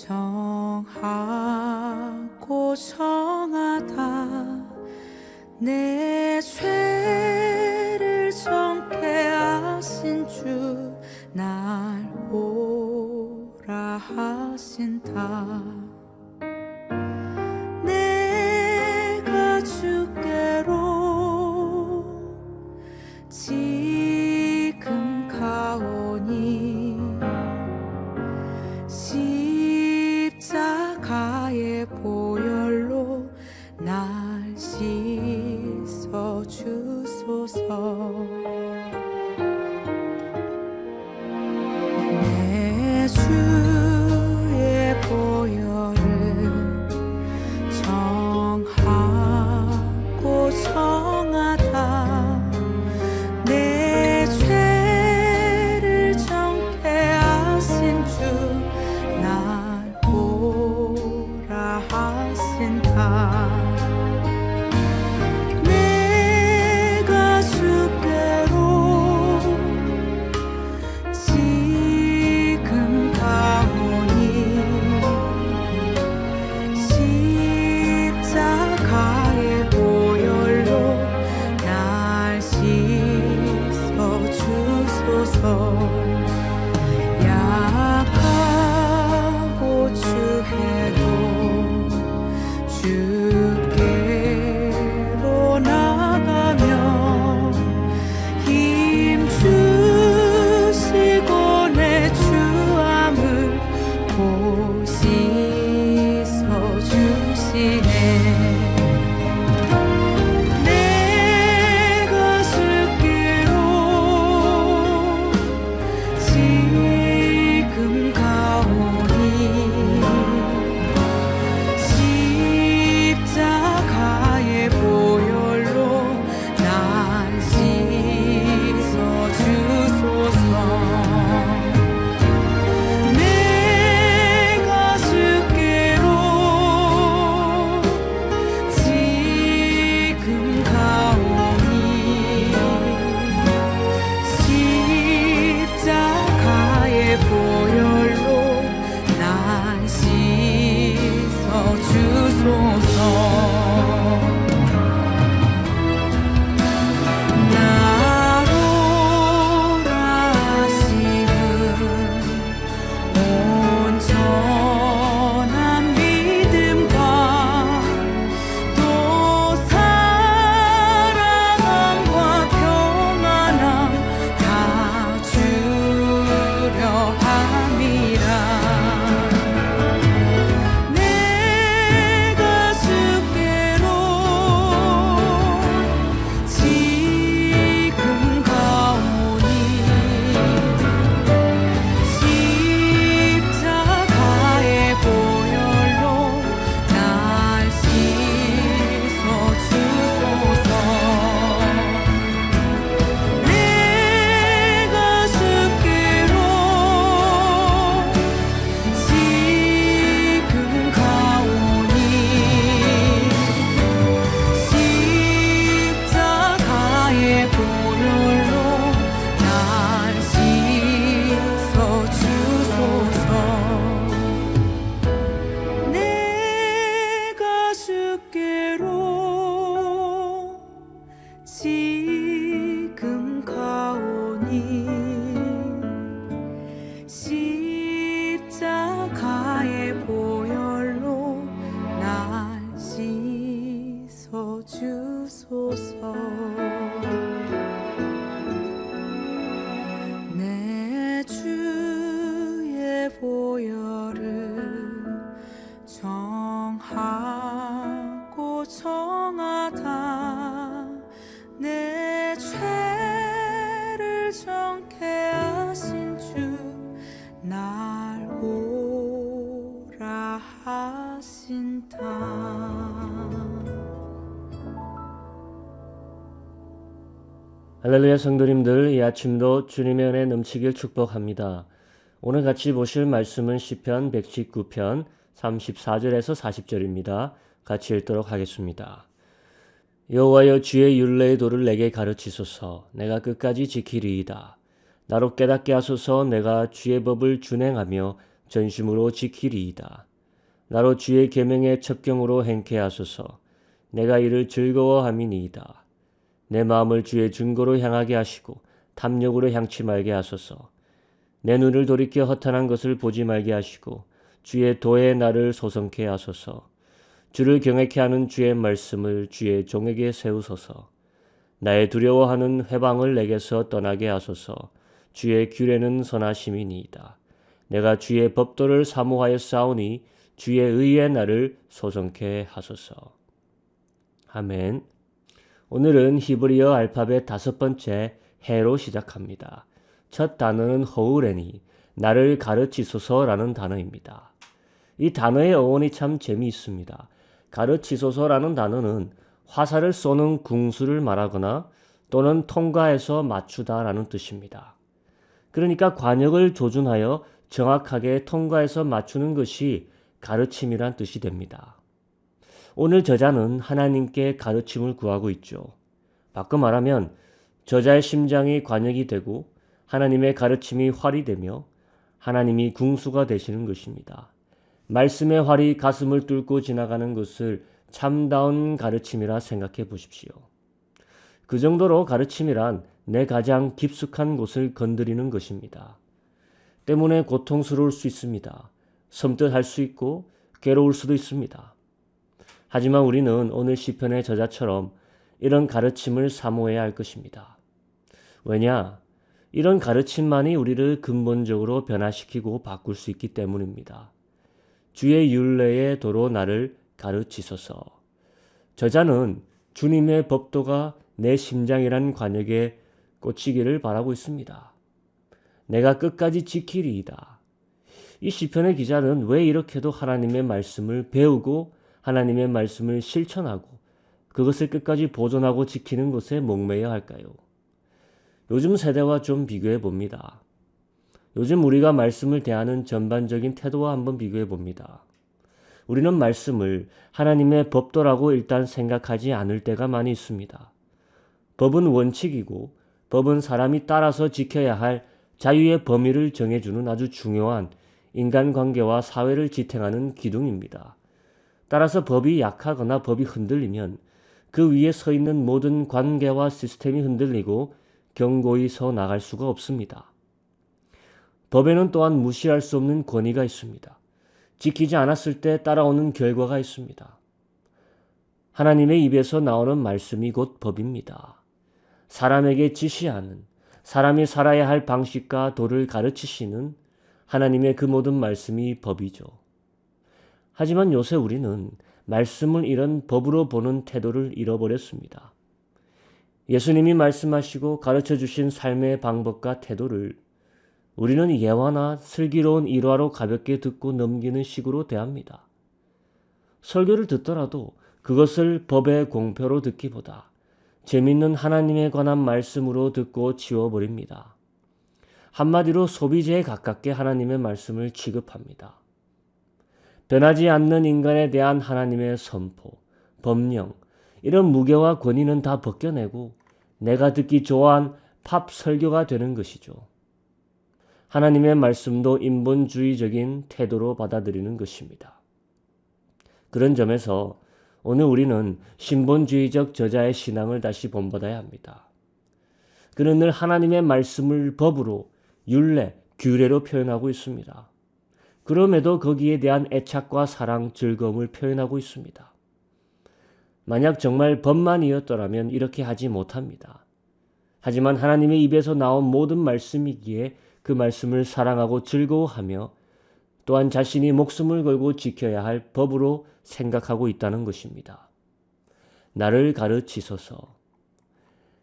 정하고 정하다 내 죄를 정케 하신 주 날 오라 하신다. 내가 주께로 지금 가오니 십자가의 보혈로 날 씻어 주소서. 내 주의 보혈은 정하고 정하다 내 죄를 정케 하신 주 날 보라 하신다. 내가 주께로 지금 가오니 십자가의 보혈로 날 씻어 주소서. 약하고 추해도 주께로 나가며 힘 주시고 내 주함을 보시서 주시네. 내가 주께로 지금 가오니 십자가의 보혈로 날 씻어 주소서. 내가 주께로 지금 가오니 십자가의 보혈로 날 씻어 주소서. 나로라 하시는 온전한 믿음과 또 사랑함과 평안함 다 주려 함이라. 내가 주께로 지금 가오니 십자가의 보혈로 날 씻어 주소서. 내가 주께로 지금 가오니 십자가의 보혈로 날 씻어 주소서. 내가 주께로 지금 가오니 십자가의 보혈로 날 씻어 주소서. 내 주의 보혈은 정하고 정하다 내 죄를 정케 하신 주 날 오라 하신다. 할렐루야 성도님들, 이 아침도 주님의 은혜 넘치길 축복합니다. 오늘 같이 보실 말씀은 시편 119편 34절에서 40절입니다. 같이 읽도록 하겠습니다. 여호와여, 주의 율례의 도를 내게 가르치소서. 내가 끝까지 지키리이다. 나로 깨닫게 하소서. 내가 주의 법을 준행하며 전심으로 지키리이다. 나로 주의 계명의 첩경으로 행케 하소서. 내가 이를 즐거워함이니이다. 내 마음을 주의 증거로 향하게 하시고 탐욕으로 향치 말게 하소서. 내 눈을 돌이켜 허탄한 것을 보지 말게 하시고 주의 도에 나를 소성케 하소서. 주를 경외케 하는 주의 말씀을 주의 종에게 세우소서. 나의 두려워하는 회방을 내게서 떠나게 하소서. 주의 규례는 선하심이니이다. 내가 주의 법도를 사모하여 싸우니 주의 의의 나를 소성케 하소서. 아멘. 오늘은 히브리어 알파벳 5번째 해로 시작합니다. 첫 단어는 허우레니, 나를 가르치소서라는 단어입니다. 이 단어의 어원이 참 재미있습니다. 가르치소서라는 단어는 화살을 쏘는 궁수를 말하거나 또는 통과해서 맞추다라는 뜻입니다. 그러니까 관역을 조준하여 정확하게 통과해서 맞추는 것이 가르침이란 뜻이 됩니다. 오늘 저자는 하나님께 가르침을 구하고 있죠. 바꿔 말하면 저자의 심장이 관역이 되고 하나님의 가르침이 활이 되며 하나님이 궁수가 되시는 것입니다. 말씀의 활이 가슴을 뚫고 지나가는 것을 참다운 가르침이라 생각해 보십시오. 그 정도로 가르침이란 내 가장 깊숙한 곳을 건드리는 것입니다. 때문에 고통스러울 수 있습니다. 섬뜩할 수 있고 괴로울 수도 있습니다. 하지만 우리는 오늘 시편의 저자처럼 이런 가르침을 사모해야 할 것입니다. 왜냐? 이런 가르침만이 우리를 근본적으로 변화시키고 바꿀 수 있기 때문입니다. 주의 율례의 도로 나를 가르치소서. 저자는 주님의 법도가 내 심장이란 관역에 꽂히기를 바라고 있습니다. 내가 끝까지 지키리이다. 이 시편의 기자는 왜 이렇게도 하나님의 말씀을 배우고 하나님의 말씀을 실천하고 그것을 끝까지 보존하고 지키는 것에 목매여 할까요? 요즘 세대와 좀 비교해 봅니다. 요즘 우리가 말씀을 대하는 전반적인 태도와 한번 비교해 봅니다. 우리는 말씀을 하나님의 법도라고 일단 생각하지 않을 때가 많이 있습니다. 법은 원칙이고 법은 사람이 따라서 지켜야 할 자유의 범위를 정해주는 아주 중요한 인간관계와 사회를 지탱하는 기둥입니다. 따라서 법이 약하거나 법이 흔들리면 그 위에 서 있는 모든 관계와 시스템이 흔들리고 견고히 서 나갈 수가 없습니다. 법에는 또한 무시할 수 없는 권위가 있습니다. 지키지 않았을 때 따라오는 결과가 있습니다. 하나님의 입에서 나오는 말씀이 곧 법입니다. 사람에게 지시하는, 사람이 살아야 할 방식과 도를 가르치시는 하나님의 그 모든 말씀이 법이죠. 하지만 요새 우리는 말씀을 이런 법으로 보는 태도를 잃어버렸습니다. 예수님이 말씀하시고 가르쳐 주신 삶의 방법과 태도를 우리는 예화나 슬기로운 일화로 가볍게 듣고 넘기는 식으로 대합니다. 설교를 듣더라도 그것을 법의 공표로 듣기보다 재밌는 하나님에 관한 말씀으로 듣고 지워버립니다. 한마디로 소비재에 가깝게 하나님의 말씀을 취급합니다. 변하지 않는 인간에 대한 하나님의 선포, 법령, 이런 무게와 권위는 다 벗겨내고 내가 듣기 좋아한 팝 설교가 되는 것이죠. 하나님의 말씀도 인본주의적인 태도로 받아들이는 것입니다. 그런 점에서 오늘 우리는 신본주의적 저자의 신앙을 다시 본받아야 합니다. 그는 늘 하나님의 말씀을 법으로, 율례, 규례로 표현하고 있습니다. 그럼에도 거기에 대한 애착과 사랑, 즐거움을 표현하고 있습니다. 만약 정말 법만이었더라면 이렇게 하지 못합니다. 하지만 하나님의 입에서 나온 모든 말씀이기에 그 말씀을 사랑하고 즐거워하며 또한 자신이 목숨을 걸고 지켜야 할 법으로 생각하고 있다는 것입니다. 나를 가르치소서.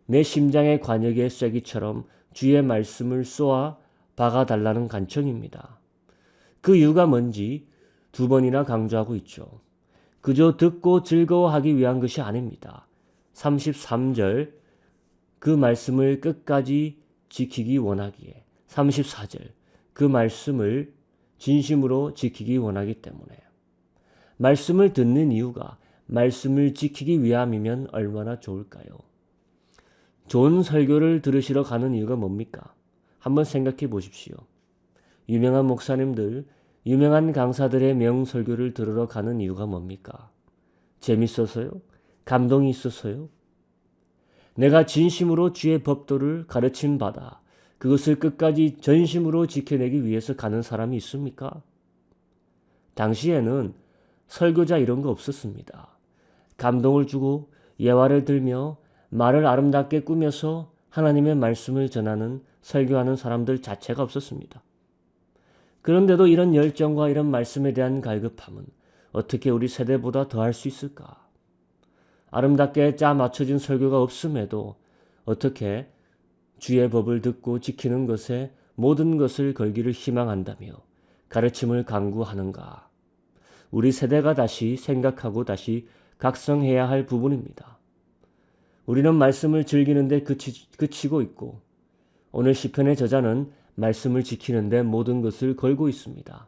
내 심장의 관역의 쐐기처럼 주의 말씀을 쏘아 박아달라는 간청입니다. 그 이유가 뭔지 2번이나 강조하고 있죠. 그저 듣고 즐거워하기 위한 것이 아닙니다. 33절 그 말씀을 끝까지 지키기 원하기에 34절 그 말씀을 진심으로 지키기 원하기 때문에 말씀을 듣는 이유가 말씀을 지키기 위함이면 얼마나 좋을까요? 좋은 설교를 들으시러 가는 이유가 뭡니까? 한번 생각해 보십시오. 유명한 목사님들, 유명한 강사들의 명설교를 들으러 가는 이유가 뭡니까? 재밌어서요? 감동이 있어서요? 내가 진심으로 주의 법도를 가르침받아 그것을 끝까지 전심으로 지켜내기 위해서 가는 사람이 있습니까? 당시에는 설교자 이런 거 없었습니다. 감동을 주고 예화를 들며 말을 아름답게 꾸며서 하나님의 말씀을 전하는 설교하는 사람들 자체가 없었습니다. 그런데도 이런 열정과 이런 말씀에 대한 갈급함은 어떻게 우리 세대보다 더할 수 있을까? 아름답게 짜 맞춰진 설교가 없음에도 어떻게 주의 법을 듣고 지키는 것에 모든 것을 걸기를 희망한다며 가르침을 강구하는가? 우리 세대가 다시 생각하고 다시 각성해야 할 부분입니다. 우리는 말씀을 즐기는데 그치고 있고 오늘 시편의 저자는 말씀을 지키는데 모든 것을 걸고 있습니다.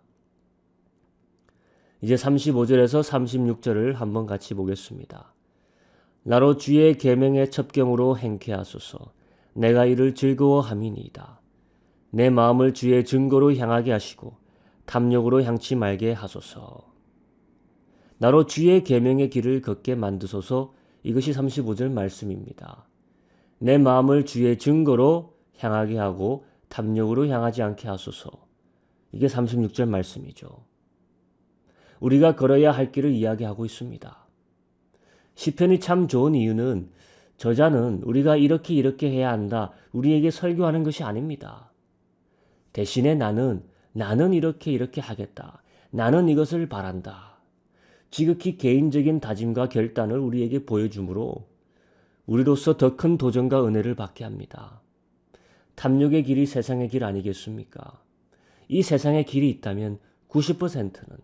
이제 35절에서 36절을 한번 같이 보겠습니다. 나로 주의 계명의 첩경으로 행케 하소서. 내가 이를 즐거워함이니이다. 내 마음을 주의 증거로 향하게 하시고 탐욕으로 향치 말게 하소서. 나로 주의 계명의 길을 걷게 만드소서. 이것이 35절 말씀입니다. 내 마음을 주의 증거로 향하게 하고 탐욕으로 향하지 않게 하소서. 이게 36절 말씀이죠. 우리가 걸어야 할 길을 이야기하고 있습니다. 시편이 참 좋은 이유는 저자는 우리가 이렇게 해야 한다. 우리에게 설교하는 것이 아닙니다. 대신에 나는 이렇게 하겠다. 나는 이것을 바란다. 지극히 개인적인 다짐과 결단을 우리에게 보여주므로 우리로서 더 큰 도전과 은혜를 받게 합니다. 탐욕의 길이 세상의 길 아니겠습니까? 이 세상의 길이 있다면 90%는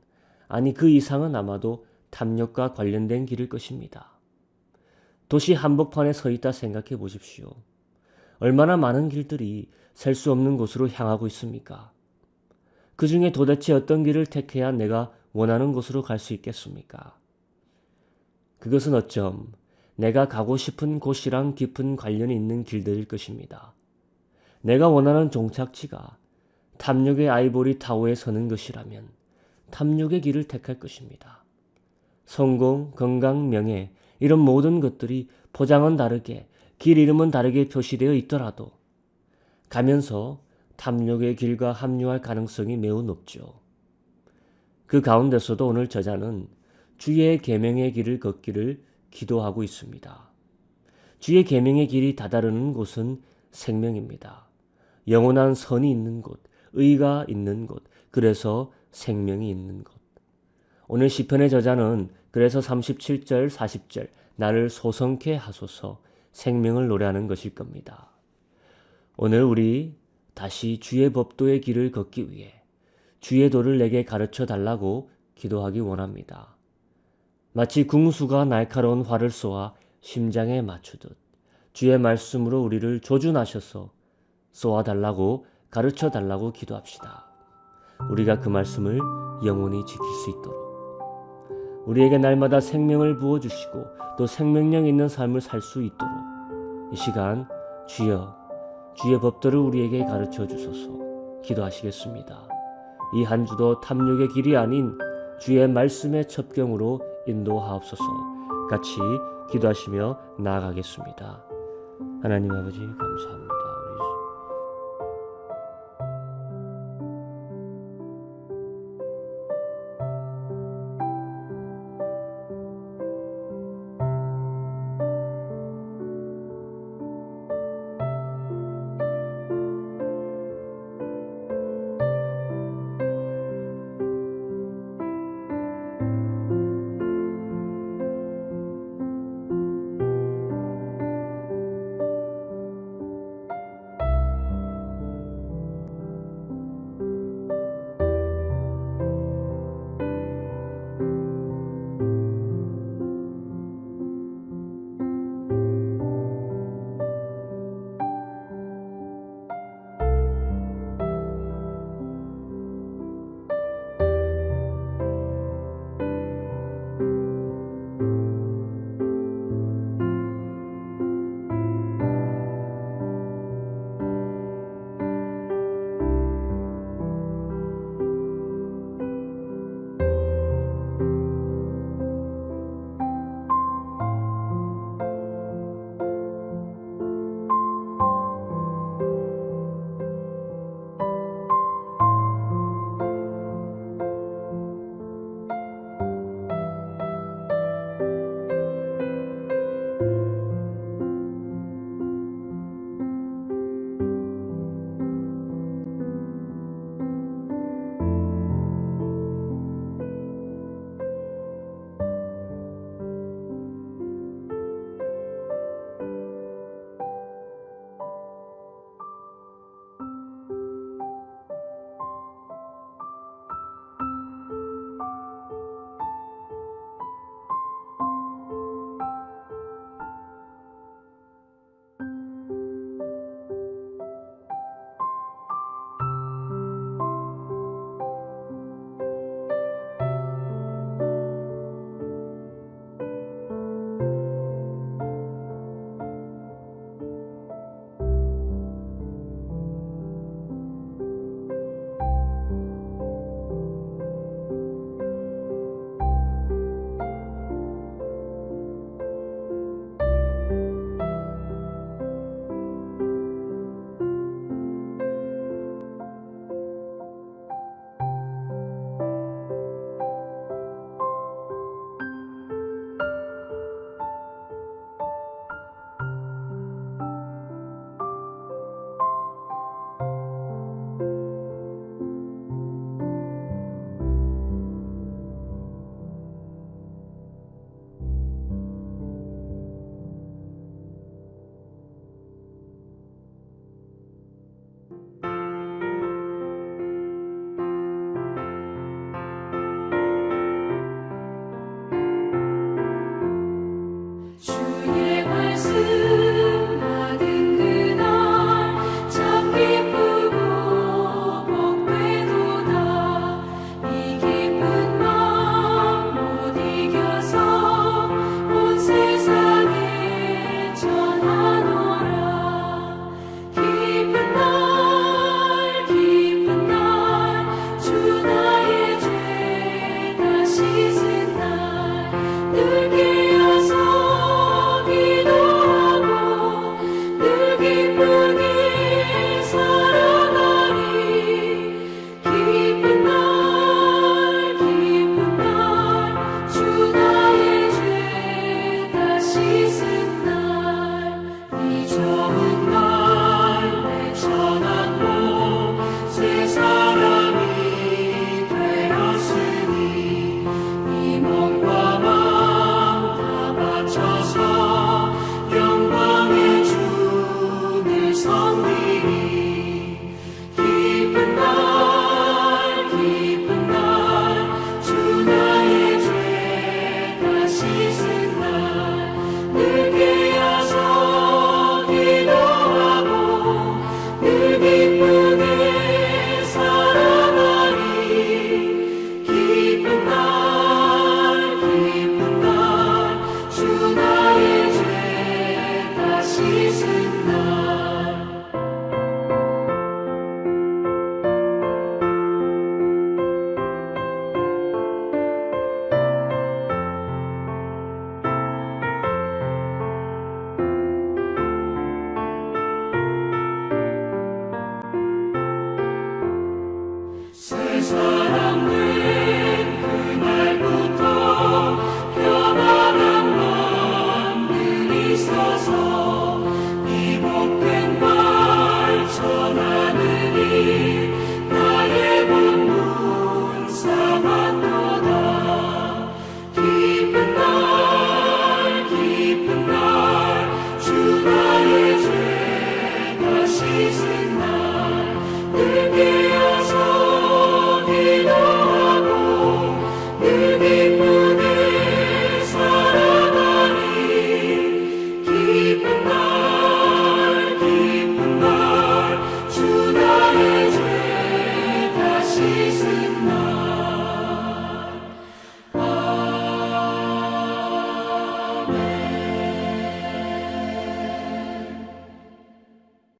아니 그 이상은 아마도 탐욕과 관련된 길일 것입니다. 도시 한복판에 서 있다 생각해 보십시오. 얼마나 많은 길들이 셀 수 없는 곳으로 향하고 있습니까? 그 중에 도대체 어떤 길을 택해야 내가 원하는 곳으로 갈 수 있겠습니까? 그것은 어쩜 내가 가고 싶은 곳이랑 깊은 관련이 있는 길들일 것입니다. 내가 원하는 종착지가 탐욕의 아이보리 타워에 서는 것이라면 탐욕의 길을 택할 것입니다. 성공, 건강, 명예 이런 모든 것들이 포장은 다르게 길 이름은 다르게 표시되어 있더라도 가면서 탐욕의 길과 합류할 가능성이 매우 높죠. 그 가운데서도 오늘 저자는 주의 계명의 길을 걷기를 기도하고 있습니다. 주의 계명의 길이 다다르는 곳은 생명입니다. 영원한 선이 있는 곳, 의가 있는 곳, 그래서 생명이 있는 곳. 오늘 시편의 저자는 그래서 37절, 40절 나를 소성케 하소서 생명을 노래하는 것일 겁니다. 오늘 우리 다시 주의 법도의 길을 걷기 위해 주의 도를 내게 가르쳐 달라고 기도하기 원합니다. 마치 궁수가 날카로운 활을 쏘아 심장에 맞추듯 주의 말씀으로 우리를 조준하셔서 쏘아달라고 가르쳐달라고 기도합시다. 우리가 그 말씀을 영원히 지킬 수 있도록 우리에게 날마다 생명을 부어주시고 또 생명력 있는 삶을 살 수 있도록 이 시간 주여 주의 법도를 우리에게 가르쳐 주소서 기도하시겠습니다. 이 한 주도 탐욕의 길이 아닌 주의 말씀의 첩경으로 인도하옵소서. 같이 기도하시며 나아가겠습니다. 하나님 아버지 감사합니다.